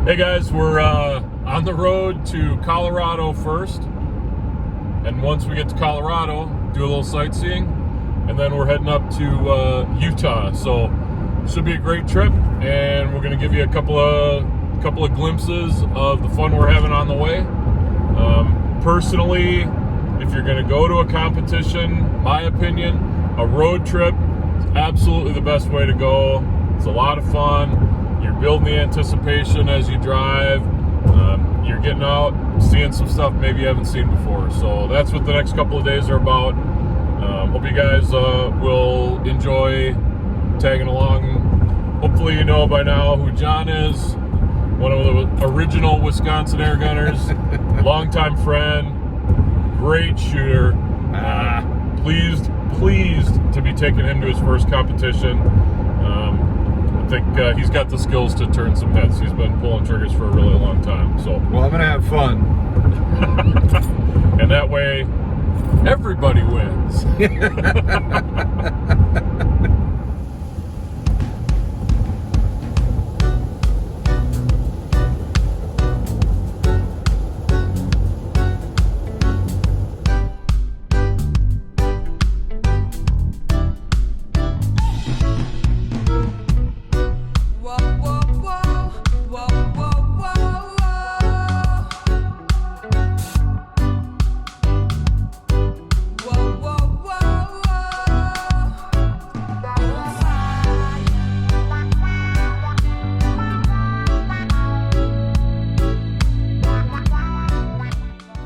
Hey guys, we're on the road to Colorado first, and once we get to Colorado, do a little sightseeing, and then we're heading up to Utah. So should be a great trip, and we're going to give you a couple of glimpses of the fun we're having on the way. Personally, if you're going to go to a competition, my opinion, a road trip is absolutely the best way to go. It's a lot of fun. You're building the anticipation as you drive. You're getting out, seeing some stuff maybe you haven't seen before. So that's what the next couple of days are about. Hope you guys will enjoy tagging along. Hopefully you know by now who John is, one of the original Wisconsin Airgunners, longtime friend, great shooter. Pleased to be taking him to his first competition. I think he's got the skills to turn some heads. He's been pulling triggers for a really long time. So, well, I'm gonna have fun, and that way, everybody wins.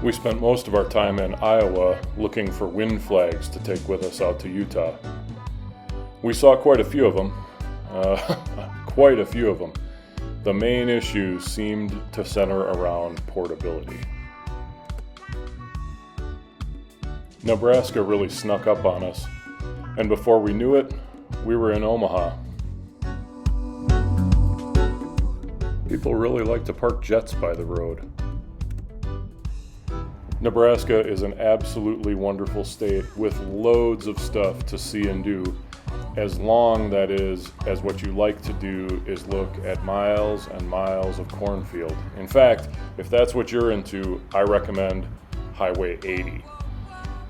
We spent most of our time in Iowa looking for wind flags to take with us out to Utah. We saw quite a few of them. The main issue seemed to center around portability. Nebraska really snuck up on us, and before we knew it, we were in Omaha. People really like to park jets by the road. Nebraska is an absolutely wonderful state with loads of stuff to see and do, as long, that is, as what you like to do is look at miles and miles of cornfield. In fact, if that's what you're into, I recommend Highway 80.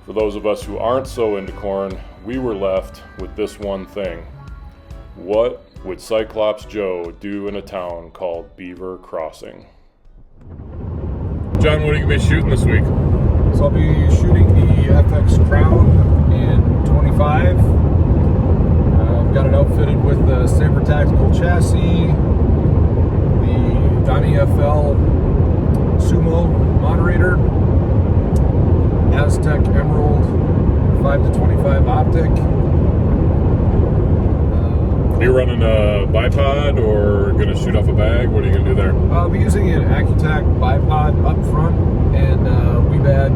For those of us who aren't so into corn, we were left with this one thing. What would Cyclops Joe do in a town called Beaver Crossing? John, what are you going to be shooting this week? So I'll be shooting the FX Crown in 25. I've got it outfitted with the Sabre Tactical chassis, the Donnie FL Sumo moderator, Aztec Emerald 5-25 optic. Are you running a bipod or going to shoot off a bag? What are you going to do there? I'll be using an Accutac bipod up front and Weebad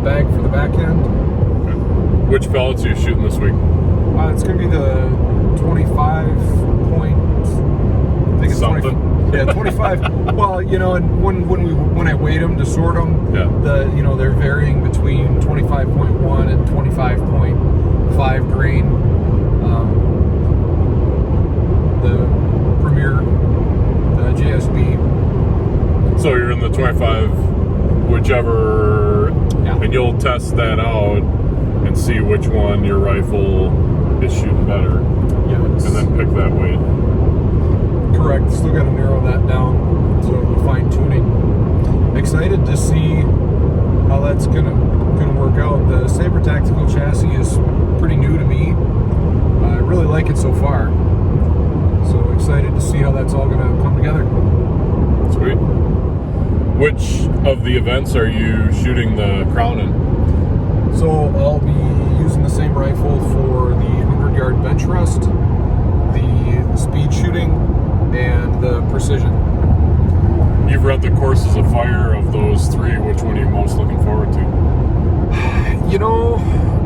bag for the back end. Okay. Which pellets are you shooting this week? It's going to be the 25 point. I think it's something. 25. Well, you know, and when I weighed them to sort them, yeah, they're varying between 25.1 and 25.5 grain. The Premier JSB. So you're in the 25, whichever, yeah. And you'll test that out and see which one your rifle is shooting better. Yeah. And then pick that weight. Correct. Still got to narrow that down, so the fine tuning. Excited to see how that's gonna work out. The Sabre Tactical chassis is pretty new to me. I really like it so far. So excited to see how that's all going to come together. Sweet. Which of the events are you shooting the Crown in? So I'll be using the same rifle for the 100-yard bench rest, the speed shooting, and the precision. You've read the courses of fire of those three. Which one are you most looking forward to? You know,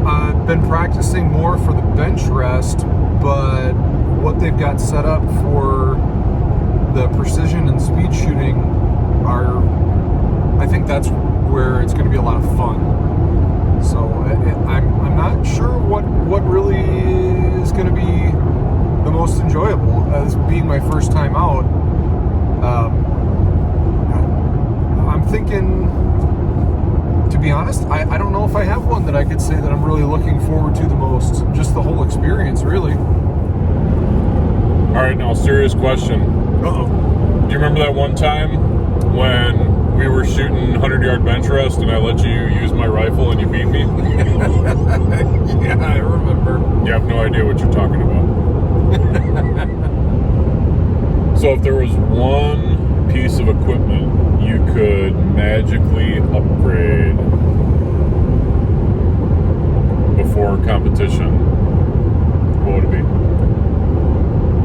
I've been practicing more for the bench rest, but what they've got set up for the precision and speed shooting I think that's where it's going to be a lot of fun. So I'm not sure what really is going to be the most enjoyable, as being my first time out. I'm thinking, to be honest, I don't know if I have one that I could say that I'm really looking forward to the most. Just the whole experience, really. All right, now serious question. Uh-oh. Do you remember that one time when we were shooting 100-yard bench rest and I let you use my rifle and you beat me? Yeah, I remember. You have no idea what you're talking about. So if there was one piece of equipment you could magically upgrade before competition, what would it be?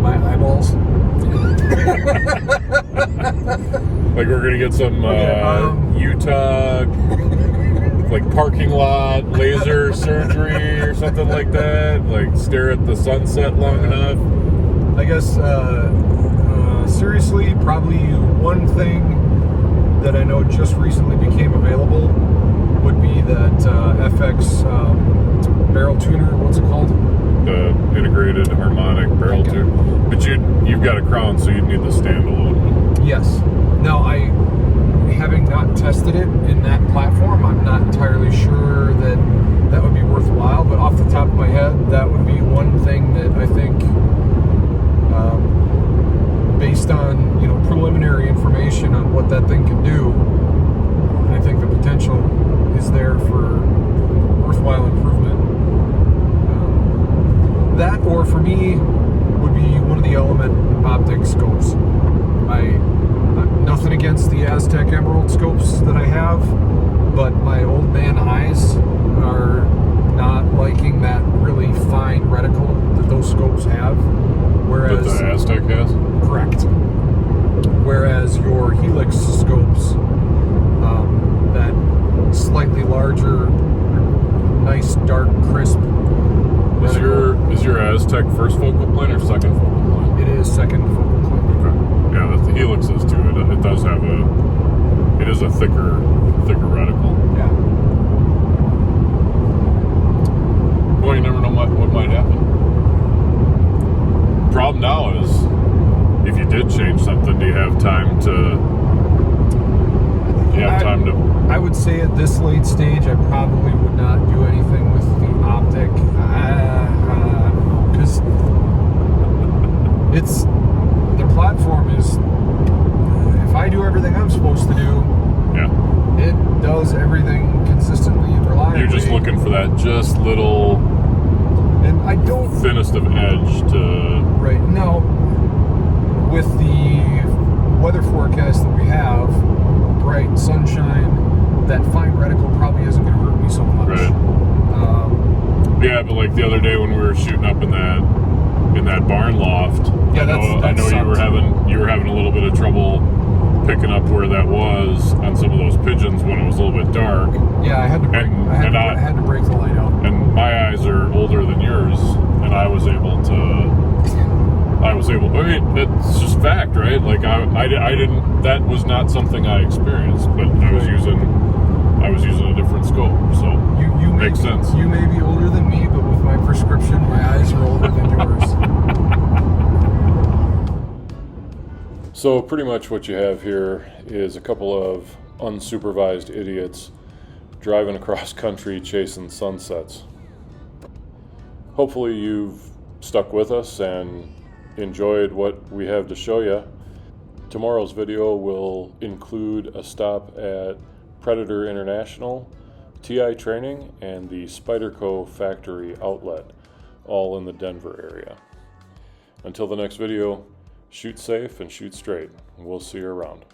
My eyeballs. Like we're gonna get some Utah like parking lot laser surgery or something like that. Like stare at the sunset long enough. I guess seriously, probably one thing that I know just recently became available would be that FX barrel tuner. What's it called? The integrated harmonic barrel tuner. But you've got a Crown, so you'd need the standalone one. Yes. Now, having not tested it in that platform, I'm not entirely sure that would be worthwhile. But off the top of my head, that would be one thing that I think, based on preliminary information on what that thing can do, I think the potential is there for worthwhile improvement. That, or for me, would be one of the Element optic scopes. Nothing against the Aztec Emerald scopes that I have, but my old man eyes are not liking that really fine reticle that those scopes have. Whereas that the Aztec has? Correct. Whereas your Helix scopes, that slightly larger, nice, dark, crisp. Is your Aztec first focal plane or second focal plane? It is second focal plane. Okay. Yeah, the Helix is too. It does have it is a thicker reticle. Yeah. Well, you never know what might happen. Problem now is, if you did change something, do you have time to? I would say at this late stage, I probably would not do anything with the optic. Because the platform is. If I do everything I'm supposed to do, yeah, it does everything consistently and reliably. You're just looking for that just little. And I don't. Thinnest of edge to. Right. No. With the weather forecast that we have, bright sunshine, that fine reticle probably isn't going to hurt me so much. Right. Yeah, but like the other day when we were shooting up in that barn loft, yeah, I know you were having a little bit of trouble picking up where that was on some of those pigeons when it was a little bit dark. Yeah, I had to break. I had to break the light out. And my eyes are older than yours, and I was able. I mean, it's just fact, right? Like I didn't. That was not something I experienced, but I was using a different scope, so you makes sense. You may be older than me, but with my prescription, my eyes are older than yours. So pretty much what you have here is a couple of unsupervised idiots driving across country chasing sunsets. Hopefully you've stuck with us and enjoyed what we have to show you. Tomorrow's video will include a stop at Predator International, TI Training, and the Spyderco Factory Outlet, all in the Denver area. Until the next video, shoot safe and shoot straight. We'll see you around.